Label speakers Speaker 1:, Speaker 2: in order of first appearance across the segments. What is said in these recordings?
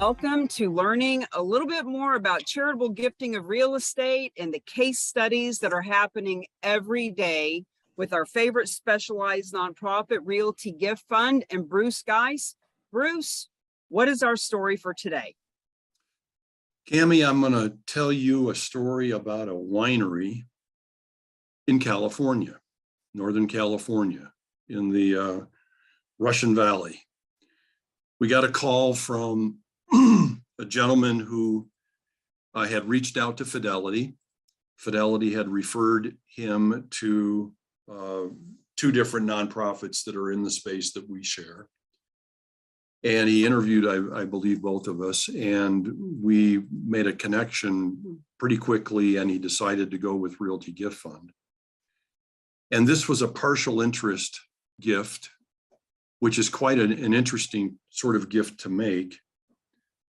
Speaker 1: Welcome to learning a little bit more about charitable gifting of real estate and the case studies that are happening every day with our favorite specialized nonprofit Realty Gift Fund and Bruce Geis. Bruce, what is our story for today?
Speaker 2: Cami, I'm going to tell you a story about a winery in California, Northern California, in the Russian Valley. We got a call from a gentleman who had reached out to Fidelity. Fidelity had referred him to two different nonprofits that are in the space that we share. And he interviewed, I believe, both of us, and we made a connection pretty quickly, and he decided to go with Realty Gift Fund. And this was a partial interest gift, which is quite an interesting sort of gift to make,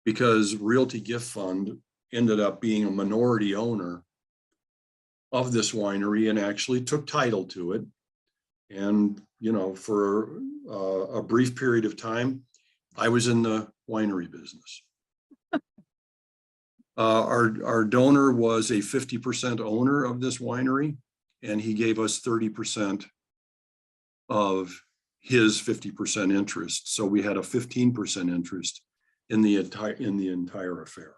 Speaker 2: because Realty Gift Fund ended up being a minority owner of this winery and actually took title to it. And, you know, for a brief period of time, I was in the winery business. Our donor was a 50% owner of this winery, and he gave us 30% of his 50% interest. So we had a 15% interest in the entire affair.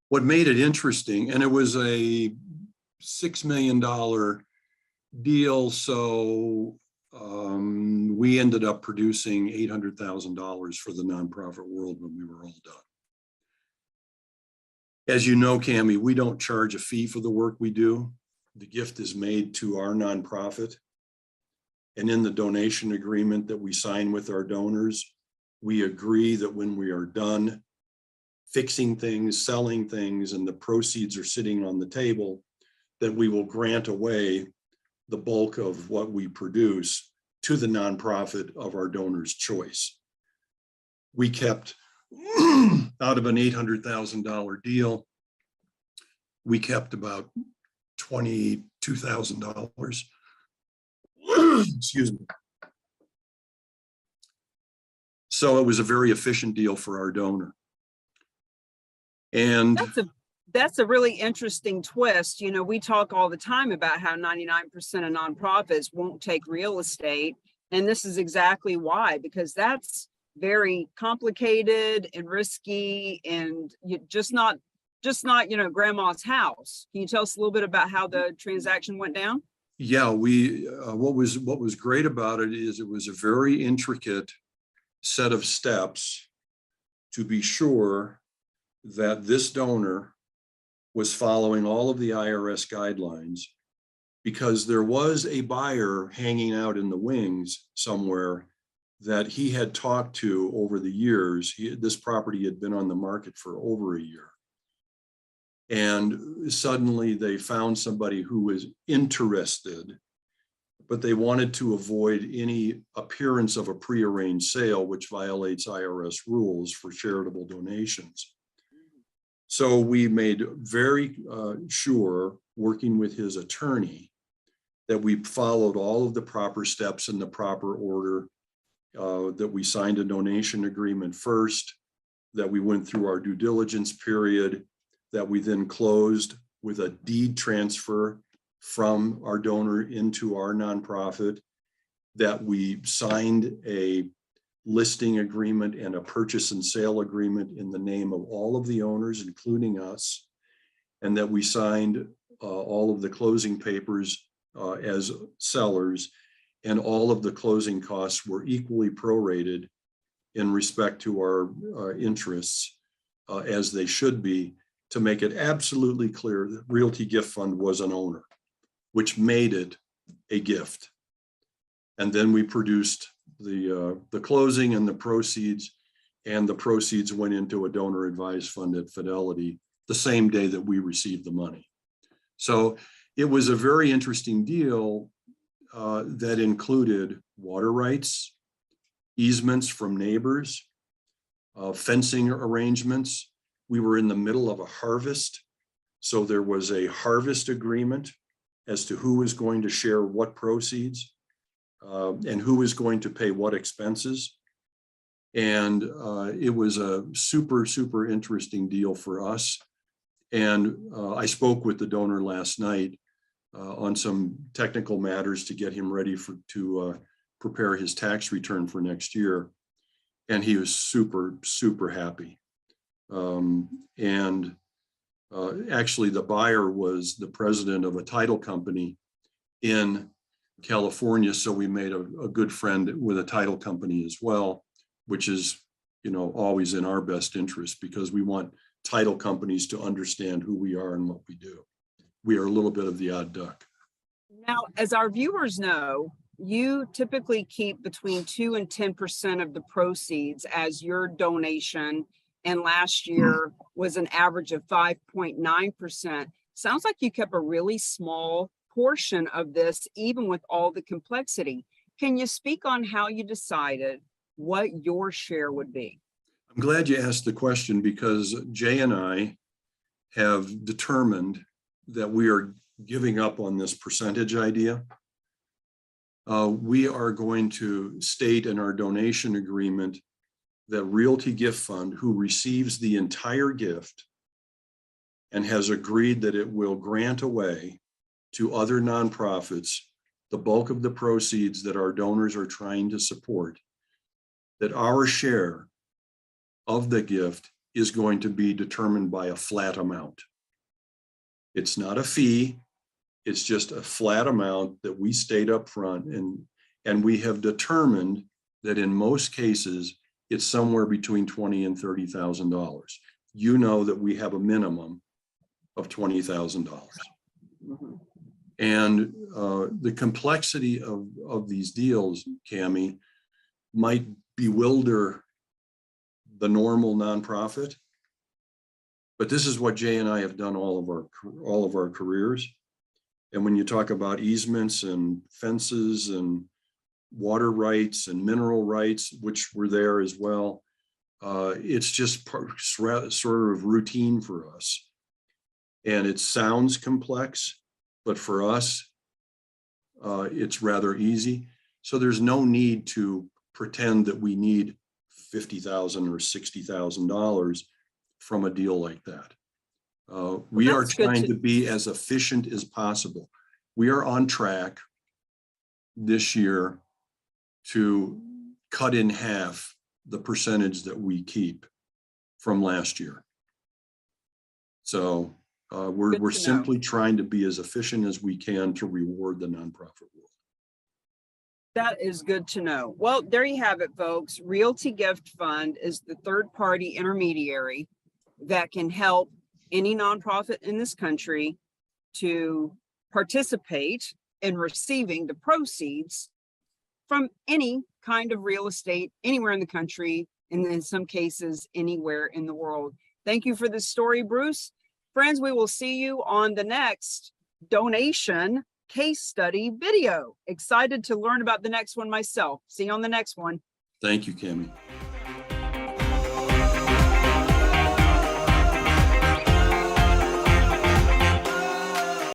Speaker 2: What made it interesting, and it was a $6 million deal, so we ended up producing $800,000 for the nonprofit world when we were all done. As you know, Cami, we don't charge a fee for the work we do. The gift is made to our nonprofit. And in the donation agreement that we sign with our donors, we agree that when we are done fixing things, selling things, and the proceeds are sitting on the table, that we will grant away the bulk of what we produce to the nonprofit of our donor's choice. We kept, out of an $800,000 deal, we kept about $22,000. Excuse me. So it was a very efficient deal for our donor. And
Speaker 1: that's a really interesting twist. You know, we talk all the time about how 99% of nonprofits won't take real estate. And this is exactly why, because that's very complicated and risky and just not, you know, grandma's house. Can you tell us a little bit about how the transaction went down?
Speaker 2: Yeah, what was great about it is it was a very intricate set of steps to be sure that this donor was following all of the IRS guidelines, because there was a buyer hanging out in the wings somewhere that he had talked to over the years. This property had been on the market for over a year. And suddenly they found somebody who was interested, but they wanted to avoid any appearance of a prearranged sale, which violates IRS rules for charitable donations. So we made very sure, working with his attorney, that we followed all of the proper steps in the proper order, that we signed a donation agreement first, that we went through our due diligence period, that we then closed with a deed transfer from our donor into our nonprofit, that we signed a listing agreement and a purchase and sale agreement in the name of all of the owners, including us, and that we signed all of the closing papers as sellers, and all of the closing costs were equally prorated in respect to our interests, as they should be, to make it absolutely clear that Realty Gift Fund was an owner, which made it a gift. And then we produced the closing and the proceeds went into a donor advised fund at Fidelity the same day that we received the money. So it was a very interesting deal that included water rights, easements from neighbors, fencing arrangements. We were in the middle of a harvest, so there was a harvest agreement as to who is going to share what proceeds and who is going to pay what expenses. And it was a super, super interesting deal for us. And I spoke with the donor last night on some technical matters to get him ready to prepare his tax return for next year. And he was super, super happy. Actually, the buyer was the president of a title company in California. So we made a good friend with a title company as well, which is, always in our best interest, because we want title companies to understand who we are and what we do. We are a little bit of the odd duck.
Speaker 1: Now, as our viewers know, you typically keep between 2 and 10% of the proceeds as your donation. And last year was an average of 5.9%. Sounds like you kept a really small portion of this, even with all the complexity. Can you speak on how you decided what your share would be?
Speaker 2: I'm glad you asked the question, because Jay and I have determined that we are giving up on this percentage idea. We are going to state in our donation agreement that Realty Gift Fund, who receives the entire gift and has agreed that it will grant away to other nonprofits the bulk of the proceeds that our donors are trying to support, that our share of the gift is going to be determined by a flat amount. It's not a fee. It's just a flat amount that we state up front, and we have determined that in most cases, it's somewhere between $20,000 and $30,000. You know that we have a minimum of $20,000.
Speaker 1: Mm-hmm.
Speaker 2: And the complexity of these deals, Cammie, might bewilder the normal nonprofit, but this is what Jay and I have done all of our careers. And when you talk about easements and fences and water rights and mineral rights, which were there as well, it's just sort of routine for us. And it sounds complex, but for us, it's rather easy. So there's no need to pretend that we need $50,000 or $60,000 from a deal like that. We are trying to be as efficient as possible. We are on track this year to cut in half the percentage that we keep from last year. So we're simply trying to be as efficient as we can to reward the nonprofit world.
Speaker 1: That is good to know. Well, there you have it, folks. Realty Gift Fund is the third-party intermediary that can help any nonprofit in this country to participate in receiving the proceeds from any kind of real estate anywhere in the country, and in some cases, anywhere in the world. Thank you for this story, Bruce. Friends, we will see you on the next donation case study video. Excited to learn about the next one myself. See you on the next one.
Speaker 2: Thank you, Cammie.